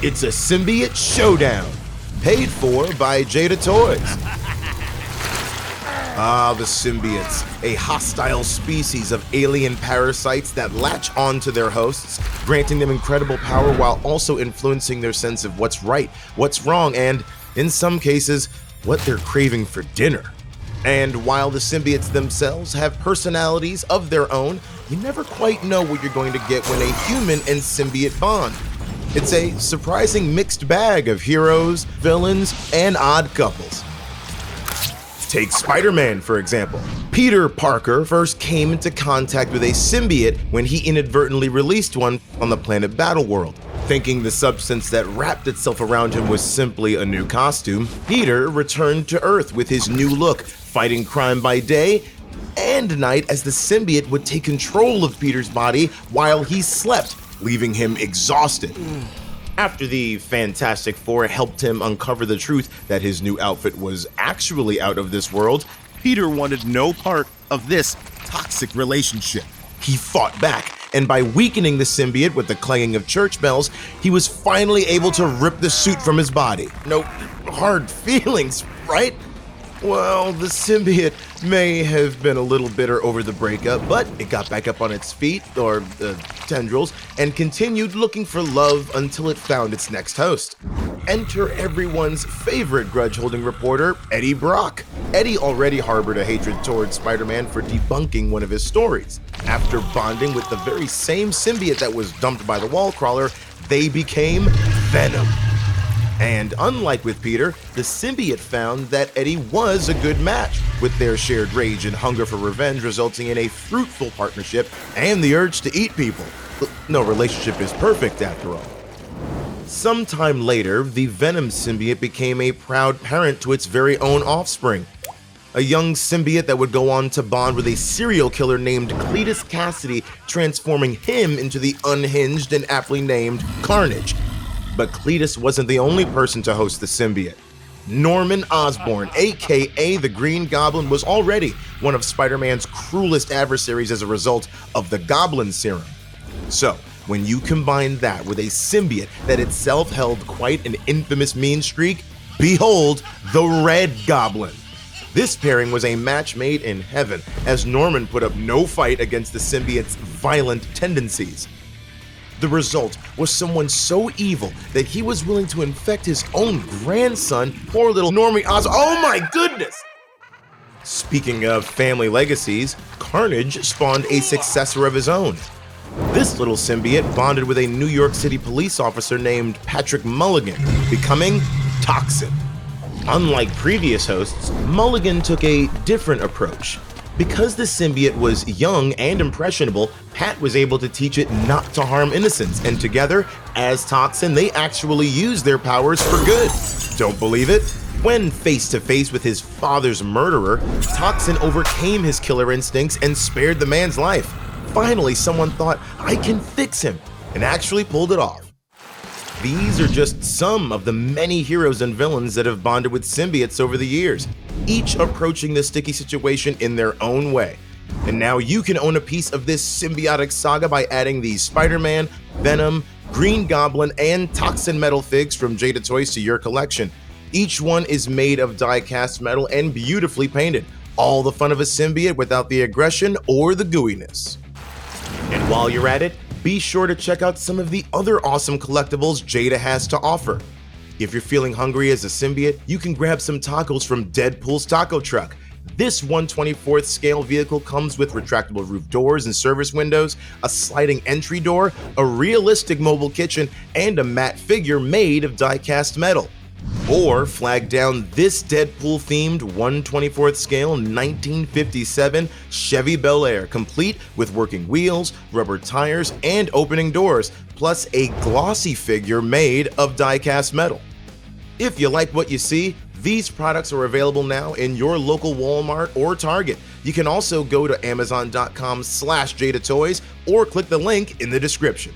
It's a symbiote showdown, paid for by Jada Toys. Ah, the symbiotes, a hostile species of alien parasites that latch onto their hosts, granting them incredible power while also influencing their sense of what's right, what's wrong, and, in some cases, what they're craving for dinner. And while the symbiotes themselves have personalities of their own, you never quite know what you're going to get when a human and symbiote bond. It's a surprising mixed bag of heroes, villains, and odd couples. Take Spider-Man, for example. Peter Parker first came into contact with a symbiote when he inadvertently released one on the planet Battleworld. Thinking the substance that wrapped itself around him was simply a new costume, Peter returned to Earth with his new look, fighting crime by day and night as the symbiote would take control of Peter's body while he slept, leaving him exhausted. After the Fantastic Four helped him uncover the truth that his new outfit was actually out of this world, Peter wanted no part of this toxic relationship. He fought back, and by weakening the symbiote with the clanging of church bells, he was finally able to rip the suit from his body. No hard feelings, right? Well, the symbiote may have been a little bitter over the breakup, but it got back up on its feet, or tendrils, and continued looking for love until it found its next host. Enter everyone's favorite grudge-holding reporter, Eddie Brock. Eddie already harbored a hatred towards Spider-Man for debunking one of his stories. After bonding with the very same symbiote that was dumped by the wall crawler, they became Venom. And unlike with Peter, the symbiote found that Eddie was a good match, with their shared rage and hunger for revenge resulting in a fruitful partnership and the urge to eat people. No relationship is perfect after all. Sometime later, the Venom symbiote became a proud parent to its very own offspring. A young symbiote that would go on to bond with a serial killer named Cletus Cassidy, transforming him into the unhinged and aptly named Carnage. But Cletus wasn't the only person to host the symbiote. Norman Osborn, aka the Green Goblin, was already one of Spider-Man's cruelest adversaries as a result of the Goblin Serum. So, when you combine that with a symbiote that itself held quite an infamous mean streak, behold the Red Goblin. This pairing was a match made in heaven, as Norman put up no fight against the symbiote's violent tendencies. The result was someone so evil that he was willing to infect his own grandson, poor little Normie Oz. Oh my goodness! Speaking of family legacies, Carnage spawned a successor of his own. This little symbiote bonded with a New York City police officer named Patrick Mulligan, becoming Toxin. Unlike previous hosts, Mulligan took a different approach. Because the symbiote was young and impressionable, Pat was able to teach it not to harm innocents, and together, as Toxin, they actually used their powers for good. Don't believe it? When face to face with his father's murderer, Toxin overcame his killer instincts and spared the man's life. Finally, someone thought, I can fix him, and actually pulled it off. These are just some of the many heroes and villains that have bonded with symbiotes over the years, each approaching the sticky situation in their own way. And now you can own a piece of this symbiotic saga by adding the Spider-Man, Venom, Green Goblin, and Toxin metal figs from Jada Toys to your collection. Each one is made of die-cast metal and beautifully painted. All the fun of a symbiote without the aggression or the gooiness. And while you're at it, be sure to check out some of the other awesome collectibles Jada has to offer. If you're feeling hungry as a symbiote, you can grab some tacos from Deadpool's Taco Truck. This 1/24th scale vehicle comes with retractable roof doors and service windows, a sliding entry door, a realistic mobile kitchen, and a matte figure made of die-cast metal. Or flag down this Deadpool-themed 1/24th scale 1957 Chevy Bel Air, complete with working wheels, rubber tires, and opening doors, plus a glossy figure made of die-cast metal. If you like what you see, these products are available now in your local Walmart or Target. You can also go to Amazon.com/JadaToys or click the link in the description.